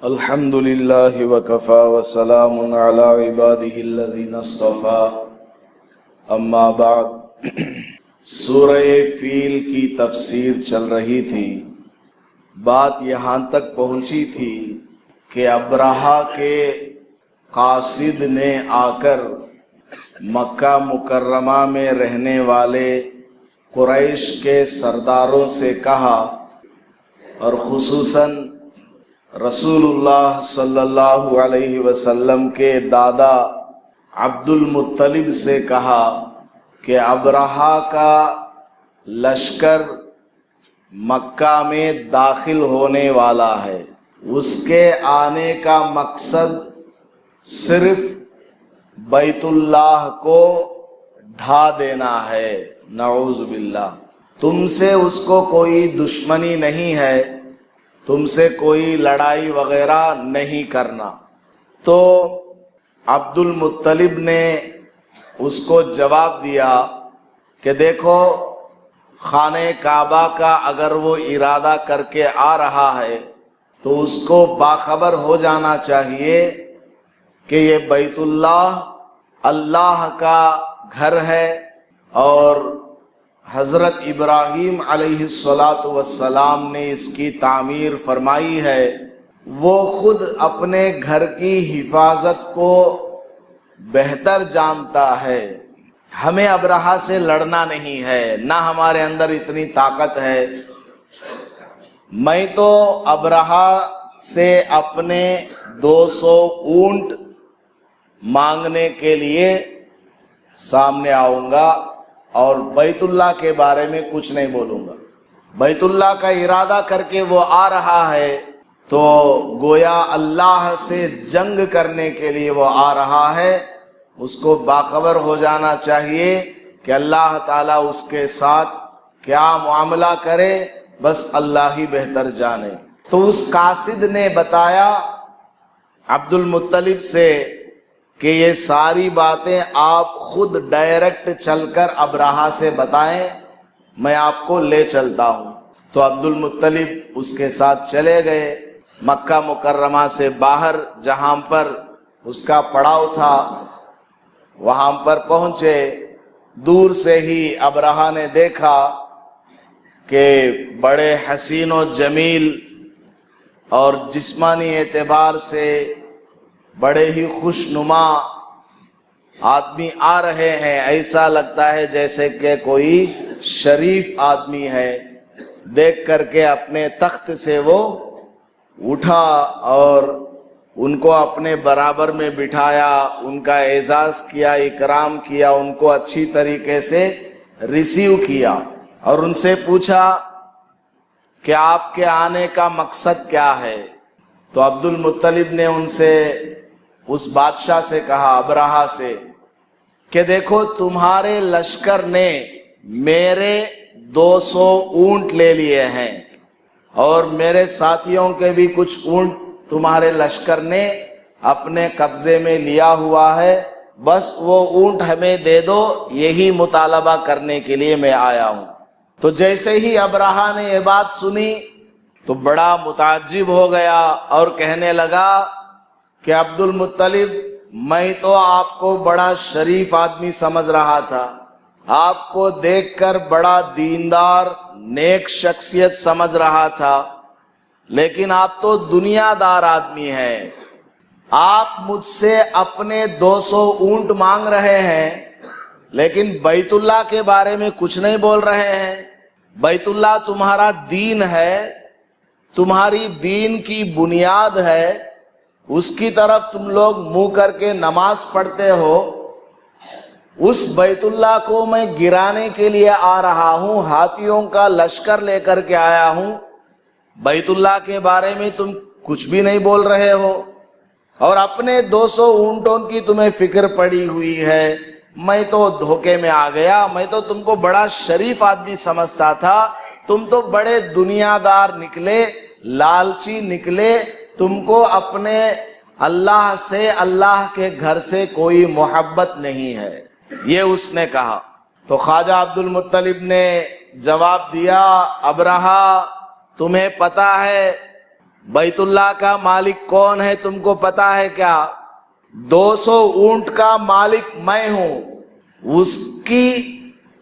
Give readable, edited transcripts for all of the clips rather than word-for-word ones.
الحمدللہ وکفا وسلام علی عبادہ الذین اصطفیٰ اما بعد۔ سورہ فیل کی تفسیر چل رہی تھی، بات یہاں تک پہنچی تھی کہ ابرہہ کے قاصد نے آ کر مکہ مکرمہ میں رہنے والے قریش کے سرداروں سے کہا، اور خصوصاً رسول اللہ صلی اللہ علیہ وسلم کے دادا عبد المطلب سے کہا کہ ابرہہ کا لشکر مکہ میں داخل ہونے والا ہے، اس کے آنے کا مقصد صرف بیت اللہ کو ڈھا دینا ہے۔ نعوذ باللہ، تم سے اس کو کوئی دشمنی نہیں ہے، تم سے کوئی لڑائی وغیرہ نہیں کرنا۔ تو عبد المطلب نے اس کو جواب دیا کہ دیکھو، خانہ کعبہ کا اگر وہ ارادہ کر کے آ رہا ہے تو اس کو باخبر ہو جانا چاہیے کہ یہ بیت اللہ اللہ کا گھر ہے، اور حضرت ابراہیم علیہ السلام نے اس کی تعمیر فرمائی ہے۔ وہ خود اپنے گھر کی حفاظت کو بہتر جانتا ہے، ہمیں ابرہہ سے لڑنا نہیں ہے، نہ ہمارے اندر اتنی طاقت ہے۔ میں تو ابرہہ سے اپنے 200 اونٹ مانگنے کے لیے سامنے آؤں گا اور بیت اللہ کے بارے میں کچھ نہیں بولوں گا۔ بیت اللہ کا ارادہ کر کے وہ آ رہا ہے تو گویا اللہ سے جنگ کرنے کے لیے وہ آ رہا ہے، اس کو باخبر ہو جانا چاہیے کہ اللہ تعالیٰ اس کے ساتھ کیا معاملہ کرے، بس اللہ ہی بہتر جانے۔ تو اس قاصد نے بتایا عبد المطلب سے کہ یہ ساری باتیں آپ خود ڈائریکٹ چل کر ابرہہ سے بتائیں، میں آپ کو لے چلتا ہوں۔ تو عبد المطلب اس کے ساتھ چلے گئے، مکہ مکرمہ سے باہر جہاں پر اس کا پڑاؤ تھا وہاں پر پہنچے۔ دور سے ہی ابرہہ نے دیکھا کہ بڑے حسین و جمیل اور جسمانی اعتبار سے بڑے ہی خوش نما آدمی آ رہے ہیں، ایسا لگتا ہے جیسے کہ کوئی شریف آدمی ہے۔ دیکھ کر کے اپنے تخت سے وہ اٹھا اور ان کو اپنے برابر میں بٹھایا، ان کا اعزاز کیا، اکرام کیا، ان کو اچھی طریقے سے ریسیو کیا، اور ان سے پوچھا کہ آپ کے آنے کا مقصد کیا ہے۔ تو عبد المطلب نے ان سے، اس بادشاہ سے کہا، ابرہہ سے، کہ دیکھو تمہارے لشکر نے میرے 200 اونٹ لے لیے ہیں، اور میرے ساتھیوں کے بھی کچھ اونٹ تمہارے لشکر نے اپنے قبضے میں لیا ہوا ہے، بس وہ اونٹ ہمیں دے دو، یہی مطالبہ کرنے کے لیے میں آیا ہوں۔ تو جیسے ہی ابرہہ نے یہ بات سنی تو بڑا متعجب ہو گیا اور کہنے لگا کہ عبد المطلب، میں تو آپ کو بڑا شریف آدمی سمجھ رہا تھا، آپ کو دیکھ کر بڑا دیندار نیک شخصیت سمجھ رہا تھا، لیکن آپ تو دنیا دار آدمی ہیں۔ آپ مجھ سے اپنے 200 اونٹ مانگ رہے ہیں، لیکن بیت اللہ کے بارے میں کچھ نہیں بول رہے ہیں۔ بیت اللہ تمہارا دین ہے، تمہاری دین کی بنیاد ہے، اس کی طرف تم لوگ منہ کر کے نماز پڑھتے ہو۔ اس بیت اللہ کو میں گرانے کے لیے آ رہا ہوں، ہاتھیوں کا لشکر لے کر کے آیا ہوں، بیت اللہ کے بارے میں تم کچھ بھی نہیں بول رہے ہو، اور اپنے 200 اونٹوں کی تمہیں فکر پڑی ہوئی ہے۔ میں تو دھوکے میں آ گیا، میں تو تم کو بڑا شریف آدمی سمجھتا تھا، تم تو بڑے دنیا دار نکلے، لالچی نکلے، تم کو اپنے اللہ سے، اللہ کے گھر سے کوئی محبت نہیں ہے، یہ اس نے کہا۔ تو خواجہ عبد المطلب نے جواب دیا، ابرہہ تمہیں پتا ہے بیت اللہ کا مالک کون ہے تم کو پتا ہے کیا؟ 200 اونٹ کا مالک میں ہوں، اس کی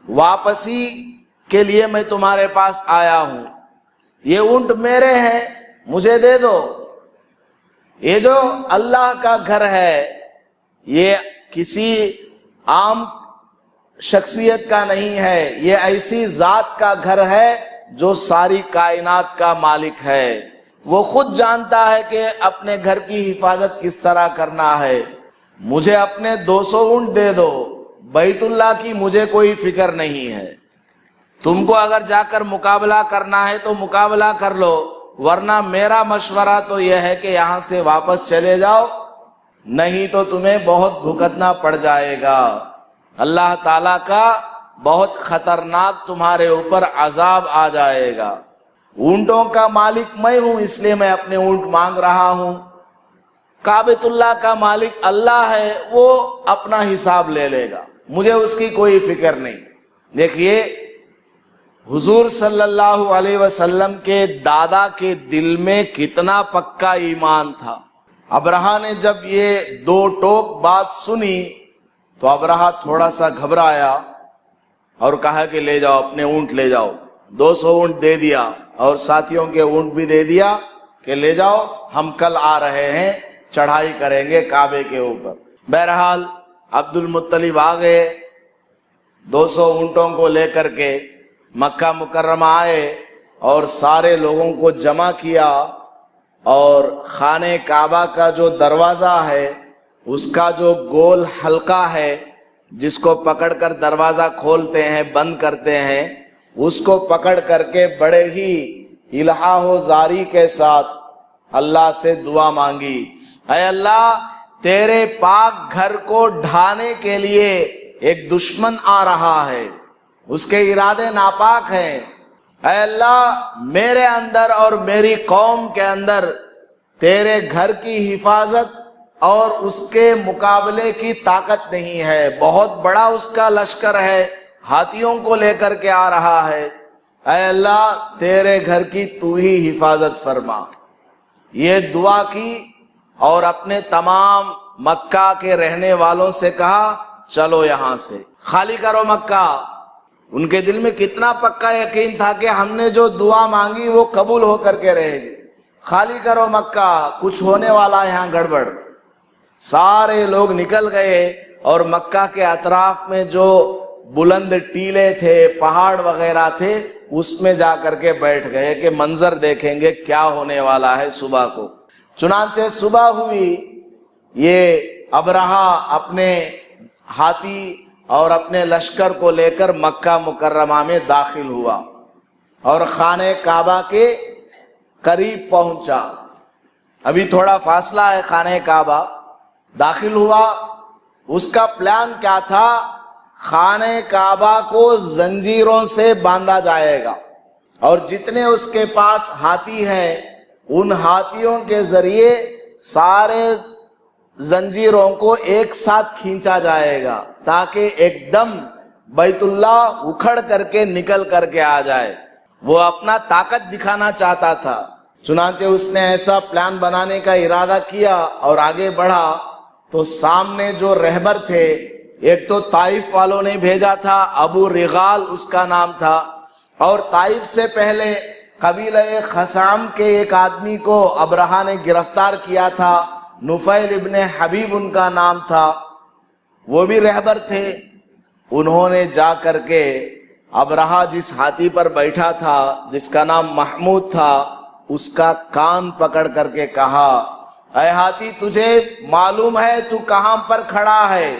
واپسی کے لیے میں تمہارے پاس آیا ہوں، یہ اونٹ میرے ہیں، مجھے دے دو۔ یہ جو اللہ کا گھر ہے یہ کسی عام شخصیت کا نہیں ہے، یہ ایسی ذات کا گھر ہے جو ساری کائنات کا مالک ہے۔ وہ خود جانتا ہے کہ اپنے گھر کی حفاظت کس طرح کرنا ہے۔ مجھے اپنے 200 اونٹ دے دو، بیت اللہ کی مجھے کوئی فکر نہیں ہے۔ تم کو اگر جا کر مقابلہ کرنا ہے تو مقابلہ کر لو، ورنہ میرا مشورہ تو یہ ہے کہ یہاں سے واپس چلے جاؤ، نہیں تو تمہیں بہت بھگتنا پڑ جائے گا۔ اللہ تعالیٰ کا بہت خطرناک تمہارے اوپر عذاب آ جائے گا۔ اونٹوں کا مالک میں ہوں، اس لیے میں اپنے اونٹ مانگ رہا ہوں۔ کعبۃ اللہ کا مالک اللہ ہے، وہ اپنا حساب لے لے گا، مجھے اس کی کوئی فکر نہیں۔ دیکھیے حضور صلی اللہ علیہ وسلم کے دادا کے دل میں کتنا پکا ایمان تھا۔ ابرہہ نے جب یہ 2 ٹوک بات سنی تو ابرہہ تھوڑا سا گھبرایا اور کہا کہ لے جاؤ، اپنے اونٹ لے جاؤ۔ 200 اونٹ دے دیا اور ساتھیوں کے اونٹ بھی دے دیا کہ لے جاؤ، ہم کل آ رہے ہیں، چڑھائی کریں گے کعبے کے اوپر۔ بہرحال عبد المطلب آ گئے، 200 اونٹوں کو لے کر کے مکہ مکرمہ آئے اور سارے لوگوں کو جمع کیا، اور خانہ کعبہ کا جو دروازہ ہے اس کا جو گول حلقہ ہے جس کو پکڑ کر دروازہ کھولتے ہیں بند کرتے ہیں، اس کو پکڑ کر کے بڑے ہی الہا و زاری کے ساتھ اللہ سے دعا مانگی، اے اللہ تیرے پاک گھر کو ڈھانے کے لیے ایک دشمن آ رہا ہے، اس کے ارادے ناپاک ہیں، اے اللہ میرے اندر اور میری قوم کے اندر تیرے گھر کی حفاظت اور اس کے مقابلے کی طاقت نہیں ہے، بہت بڑا اس کا لشکر ہے، ہاتھیوں کو لے کر کے آ رہا ہے، اے اللہ تیرے گھر کی تو ہی حفاظت فرما۔ یہ دعا کی اور اپنے تمام مکہ کے رہنے والوں سے کہا چلو یہاں سے خالی کرو مکہ۔ ان کے دل میں کتنا پکا یقین تھا کہ ہم نے جو دعا مانگی وہ قبول ہو کر کے رہے گی، خالی کرو مکہ، کچھ ہونے والا یہاں گڑبڑ۔ سارے لوگ نکل گئے اور مکہ کے اطراف میں جو بلند ٹیلے تھے، پہاڑ وغیرہ تھے، اس میں جا کر کے بیٹھ گئے کہ منظر دیکھیں گے کیا ہونے والا ہے صبح کو۔ چنانچہ صبح ہوئی، یہ ابرہہ اپنے ہاتھی اور اپنے لشکر کو لے کر مکہ مکرمہ میں داخل ہوا اور خانہ کعبہ کے قریب پہنچا۔ ابھی تھوڑا فاصلہ ہے خانہ کعبہ، داخل ہوا۔ اس کا پلان کیا تھا؟ خانہ کعبہ کو زنجیروں سے باندھا جائے گا اور جتنے اس کے پاس ہاتھی ہیں ان ہاتھیوں کے ذریعے سارے زنجیروں کو ایک ساتھ کھینچا جائے گا تاکہ ایک دم بیت اللہ اکھڑ کر کے نکل کر کے آ جائے۔ وہ اپنا طاقت دکھانا چاہتا تھا، چنانچہ اس نے ایسا پلان بنانے کا ارادہ کیا اور آگے بڑھا تو سامنے جو رہبر تھے، ایک تو طائف والوں نے بھیجا تھا، ابو رغال اس کا نام تھا، اور طائف سے پہلے قبیلہ خثعم کے ایک آدمی کو ابرہہ نے گرفتار کیا تھا، نفیل ابن حبیب ان کا نام تھا، وہ بھی رہبر تھے۔ انہوں نے جا کر کے ابرہہ جس ہاتھی پر بیٹھا تھا جس کا نام محمود تھا، اس کا کان پکڑ کر کے کہا، اے ہاتھی تجھے معلوم ہے تو کہاں پر کھڑا ہے؟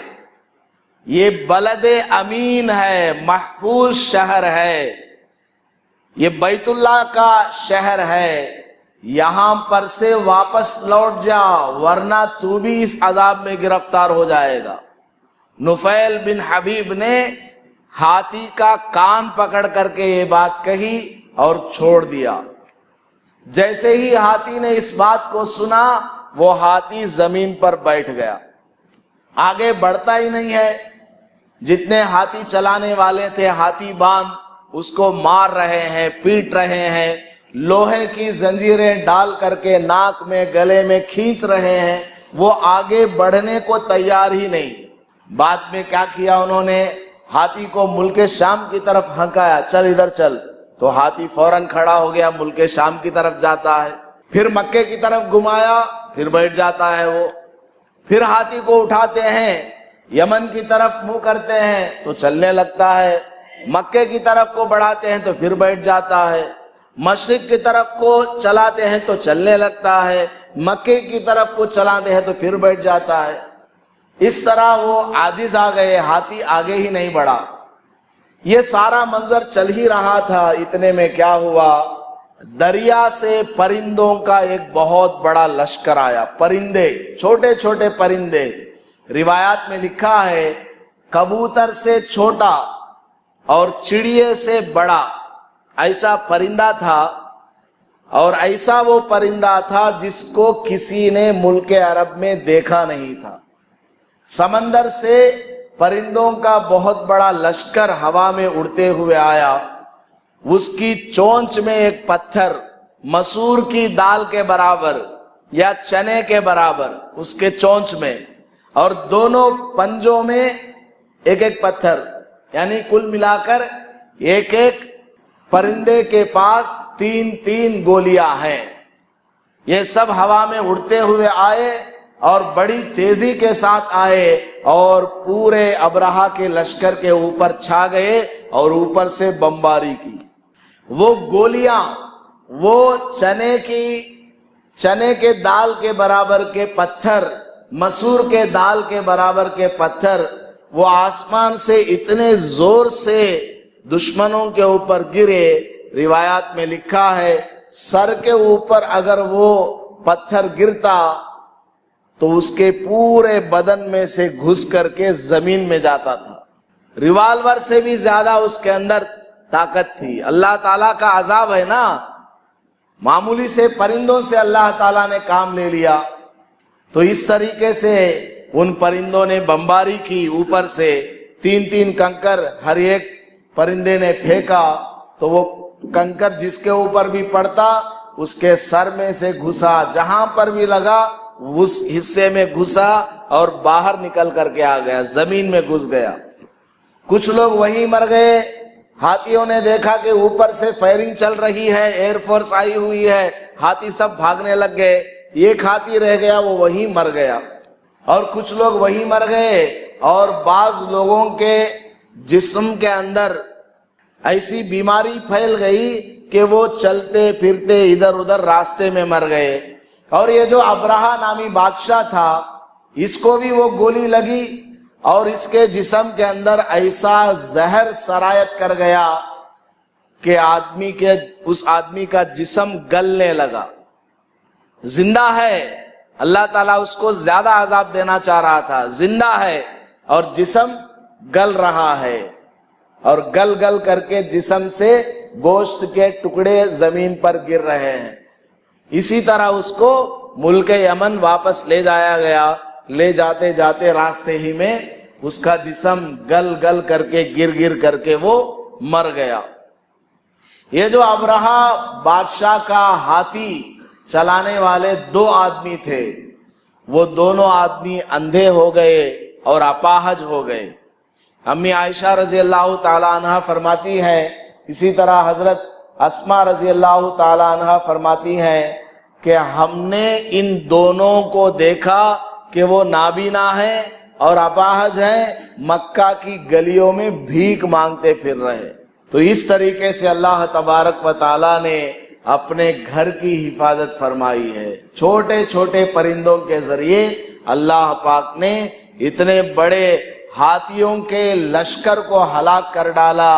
یہ بلد امین ہے، محفوظ شہر ہے، یہ بیت اللہ کا شہر ہے، یہاں پر سے واپس لوٹ جا ورنہ تو بھی اس عذاب میں گرفتار ہو جائے گا۔ نفیل بن حبیب نے ہاتھی کا کان پکڑ کر کے یہ بات کہی اور چھوڑ دیا۔ جیسے ہی ہاتھی نے اس بات کو سنا وہ ہاتھی زمین پر بیٹھ گیا، آگے بڑھتا ہی نہیں ہے۔ جتنے ہاتھی چلانے والے تھے ہاتھی باندھ اس کو مار رہے ہیں، پیٹ رہے ہیں، لوہے کی زنجیریں ڈال کر کے ناک میں گلے میں کھینچ رہے ہیں، وہ آگے بڑھنے کو تیار ہی نہیں۔ بعد میں کیا کیا انہوں نے؟ ہاتھی کو ملک شام کی طرف ہنکایا، چل ادھر چل، تو ہاتھی فوراً کھڑا ہو گیا، ملک شام کی طرف جاتا ہے۔ پھر مکے کی طرف گھمایا، پھر بیٹھ جاتا ہے وہ۔ پھر ہاتھی کو اٹھاتے ہیں، یمن کی طرف منہ کرتے ہیں تو چلنے لگتا ہے، مکے کی طرف کو بڑھاتے ہیں تو پھر بیٹھ جاتا ہے، مشرق کی طرف کو چلاتے ہیں تو چلنے لگتا ہے، مکے کی طرف کو چلاتے ہیں تو پھر بیٹھ جاتا ہے۔ اس طرح وہ عاجز آ گئے، ہاتھی آگے ہی نہیں بڑھا۔ یہ سارا منظر چل ہی رہا تھا، اتنے میں کیا ہوا؟ دریا سے پرندوں کا ایک بہت بڑا لشکر آیا، پرندے، چھوٹے چھوٹے پرندے۔ روایات میں لکھا ہے کبوتر سے چھوٹا اور چڑیے سے بڑا ایسا پرندہ تھا، اور ایسا وہ پرندہ تھا جس کو کسی نے ملک عرب میں دیکھا نہیں تھا۔ سمندر سے پرندوں کا بہت بڑا لشکر ہوا میں اڑتے ہوئے آیا، اس کی چونچ میں ایک پتھر مسور کی دال کے برابر یا چنے کے برابر اس کے چونچ میں، اور دونوں پنجوں میں ایک ایک پتھر، یعنی کل ملا کر ایک ایک پرندے کے پاس 3 گولیاں ہیں۔ یہ سب ہوا میں اڑتے ہوئے آئے اور بڑی تیزی کے ساتھ آئے اور پورے ابرہہ کے لشکر کے اوپر چھا گئے اور اوپر سے بمباری کی۔ وہ گولیاں، وہ چنے کے دال کے برابر کے پتھر، مسور کے دال کے برابر کے پتھر، وہ آسمان سے اتنے زور سے دشمنوں کے اوپر گرے۔ روایات میں لکھا ہے سر کے اوپر اگر وہ پتھر گرتا تو اس کے پورے بدن میں سے گھس کر کے زمین میں جاتا تھا۔ ریوالور سے بھی زیادہ اس کے اندر طاقت تھی۔ اللہ تعالیٰ کا عذاب ہے نا، معمولی سے پرندوں سے اللہ تعالیٰ نے کام لے لیا۔ تو اس طریقے سے ان پرندوں نے بمباری کی، اوپر سے 3 کنکر ہر ایک پرندے نے پھینکا، تو وہ کنکر جس کے اوپر بھی پڑتا اس کے سر میں سے گھسا، جہاں پر بھی لگا اس حصے میں گھسا اور باہر نکل کر کے آ گیا، زمین میں گھس گیا۔ کچھ لوگ وہیں مر گئے۔ ہاتھیوں نے دیکھا کہ اوپر سے فائرنگ چل رہی ہے، ایئر فورس آئی ہوئی ہے، ہاتھی سب بھاگنے لگ گئے، ایک ہاتھی رہ گیا، وہ وہیں مر گیا۔ اور کچھ لوگ وہیں مر گئے، اور بعض لوگوں کے جسم کے اندر ایسی بیماری پھیل گئی کہ وہ چلتے پھرتے ادھر ادھر راستے میں مر گئے۔ اور یہ جو ابرہہ نامی بادشاہ تھا، اس کو بھی وہ گولی لگی اور اس کے جسم کے اندر ایسا زہر سرایت کر گیا کہ اس آدمی کا جسم گلنے لگا۔ زندہ ہے، اللہ تعالیٰ اس کو زیادہ عذاب دینا چاہ رہا تھا، زندہ ہے اور جسم گل رہا ہے، اور گل گل کر کے جسم سے گوشت کے ٹکڑے زمین پر گر رہے ہیں۔ اسی طرح اس کو ملک یمن واپس لے جایا گیا، لے جاتے جاتے راستے ہی میں اس کا جسم گل گل کر کے گر کر کے وہ مر گیا۔ یہ جو ابرہہ بادشاہ کا ہاتھی چلانے والے 2 آدمی تھے، وہ دونوں آدمی اندھے ہو گئے اور اپاہج ہو گئے۔ امی عائشہ رضی اللہ تعالی عنہ فرماتی ہیں، اسی طرح حضرت اسماء رضی اللہ تعالی عنہ فرماتی ہیں کہ ہم نے ان دونوں کو دیکھا کہ وہ نابینا ہیں اور اپاہج ہیں، مکہ کی گلیوں میں بھیک مانگتے پھر رہے۔ تو اس طریقے سے اللہ تبارک و تعالی نے اپنے گھر کی حفاظت فرمائی ہے۔ چھوٹے چھوٹے پرندوں کے ذریعے اللہ پاک نے اتنے بڑے ہاتھیوں کے لشکر کو ہلاک کر ڈالا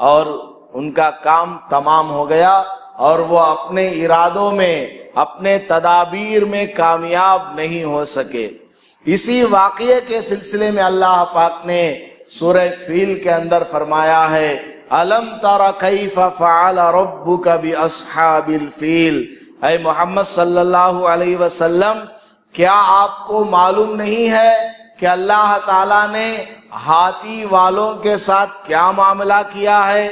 اور ان کا کام تمام ہو گیا، اور وہ اپنے ارادوں میں، اپنے تدابیر میں کامیاب نہیں ہو سکے۔ اسی واقعے کے سلسلے میں اللہ پاک نے سورہ فیل کے اندر فرمایا ہے، الم تر کیف فعل ربک باصحاب الفیل، اے محمد صلی اللہ علیہ وسلم، کیا آپ کو معلوم نہیں ہے کہ اللہ تعالیٰ نے ہاتھی والوں کے ساتھ کیا معاملہ کیا ہے؟